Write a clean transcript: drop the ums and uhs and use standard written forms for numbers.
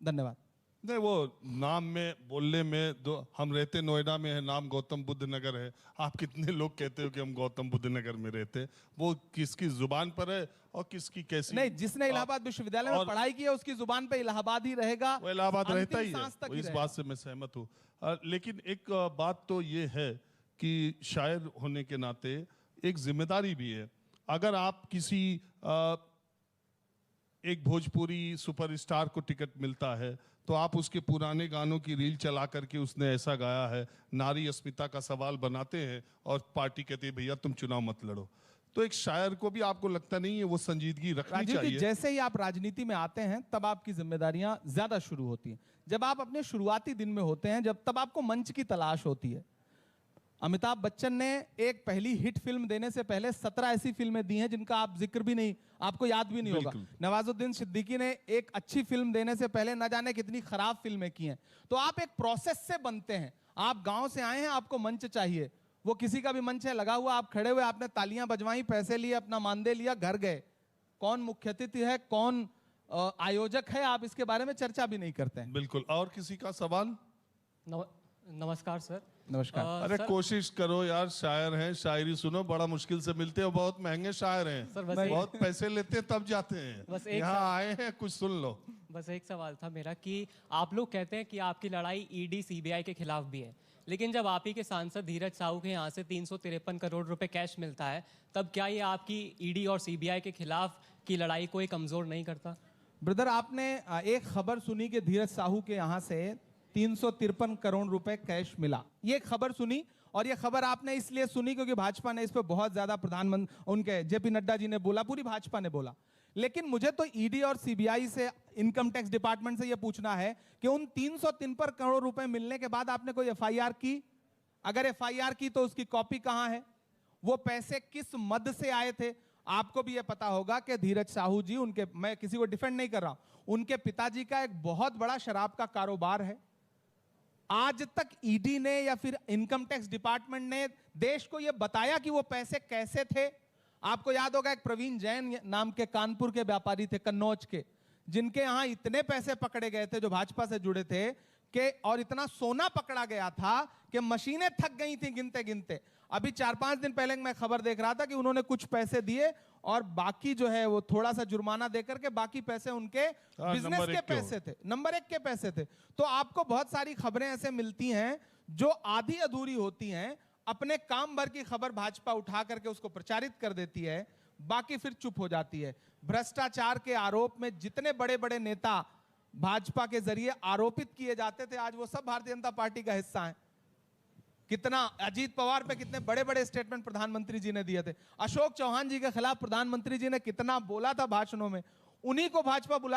धन्यवाद। नहीं, वो नाम में बोलने में दो, हम रहते नोएडा में है, नाम गौतम बुद्ध नगर है। आप कितने लोग कहते हो कि हम गौतम बुद्ध नगर में रहते, वो किसकी जुबान पर है और किसकी कैसी। नहीं, जिसने इलाहाबाद विश्वविद्यालय में पढ़ाई की है उसकी जुबान पे इलाहाबाद ही रहेगा, वो इलाहाबाद रहता ही है, तक इस बात से मैं सहमत हूँ। लेकिन एक बात तो ये है कि शायर होने के नाते एक जिम्मेदारी भी है। अगर आप किसी एक भोजपुरी सुपरस्टार को टिकट मिलता है तो आप उसके पुराने गानों की रील चला करके उसने ऐसा गाया है, नारी अस्मिता का सवाल बनाते हैं और पार्टी कहती है भैया तुम चुनाव मत लड़ो। तो एक शायर को भी आपको लगता नहीं है वो संजीदगी रखनी चाहिए? जैसे ही आप राजनीति में आते हैं तब आपकी जिम्मेदारियां ज्यादा शुरू होती हैं। जब आप अपने शुरुआती दिन में होते हैं, जब तब आपको मंच की तलाश होती है। अमिताभ बच्चन ने एक पहली हिट फिल्म देने से पहले 17 ऐसी फिल्में दी हैं जिनका आप जिक्र भी नहीं, आपको याद भी नहीं होगा। नवाजुद्दीन सिद्दीकी ने एक अच्छी फिल्म देने से पहले न जाने कितनी खराब फिल्में की हैं। तो आप एक प्रोसेस से बनते हैं। आप गांव से आए हैं, आपको मंच चाहिए। वो किसी का भी मंच है लगा हुआ, आप खड़े हुए, आपने तालियां बजवाई, पैसे लिए, अपना मानदेय लिया, घर गए। कौन मुख्य अतिथि है, कौन आयोजक है, आप इसके बारे में चर्चा भी नहीं करते हैं। बिल्कुल। और किसी का सवाल? नमस्कार सर। नमस्कार। अरे कोशिश करो यार, शायर हैं, शायरी सुनो, बड़ा मुश्किल से मिलते हो, बहुत महंगे शायर हैं सर, बहुत पैसे लेते हैं तब जाते हैं, यहाँ आए हैं कुछ सुन लो। बस एक सवाल था मेरा कि आप लोग कहते हैं कि आपकी लड़ाई ईडी सीबीआई के खिलाफ भी है, लेकिन जब आप ही के सांसद धीरज साहू के यहाँ से 353 करोड़ रुपए कैश मिलता है, तब क्या ये आपकी ईडी और सीबीआई के खिलाफ की लड़ाई को कमजोर नहीं करता? ब्रदर, आपने एक खबर सुनी कि धीरज साहू के यहाँ से 353 करोड़ रुपए कैश मिला। ये खबर सुनी, और ये खबर आपने इसलिए सुनी क्योंकि भाजपा ने इस पर बहुत ज्यादा, प्रधानमंत्री उनके जेपी नड्डा जी ने बोला, पूरी भाजपा ने बोला। लेकिन मुझे तो ईडी और सीबीआई से, इनकम टैक्स डिपार्टमेंट से यह पूछना है कि उन 353 करोड़ रुपए मिलने के बाद आपने कोई एफआईआर की? अगर एफआईआर की तो उसकी कॉपी कहां है? वो पैसे किस मद से आए थे? आपको भी यह पता होगा कि धीरज साहू जी, उनके, मैं किसी को डिफेंड नहीं कर रहा हूं, उनके पिताजी का एक बहुत बड़ा शराब का कारोबार है। आज तक ईडी ने या फिर इनकम टैक्स डिपार्टमेंट ने देश को यह बताया कि वो पैसे कैसे थे? आपको याद होगा एक प्रवीण जैन नाम के कानपुर के व्यापारी थे, कन्नौज के, जिनके यहां इतने पैसे पकड़े गए थे जो भाजपा से जुड़े थे कि, और इतना सोना पकड़ा गया था कि मशीनें थक गई थी गिनते गिनते। अभी 4-5 दिन पहले मैं खबर देख रहा था कि उन्होंने कुछ पैसे दिए और बाकी जो है वो थोड़ा सा जुर्माना देकर के बाकी पैसे उनके बिजनेस के पैसे थे, नंबर 1 के पैसे थे। तो आपको बहुत सारी खबरें ऐसे मिलती हैं जो आधी अधूरी होती हैं। अपने काम भर की खबर भाजपा उठा करके उसको प्रचारित कर देती है, बाकी फिर चुप हो जाती है। भ्रष्टाचार के आरोप में जितने बड़े बड़े नेता भाजपा के जरिए आरोपित किए जाते थे, आज वो सब भारतीय जनता पार्टी का हिस्सा हैं। कितना अजीत पवार पे कितने बड़े बड़े स्टेटमेंट प्रधानमंत्री जी ने दिए थे। अशोक चौहान जी के खिलाफ प्रधानमंत्री जी ने कितना बोला था भाषणों में, उन्हीं को भाजपा बुला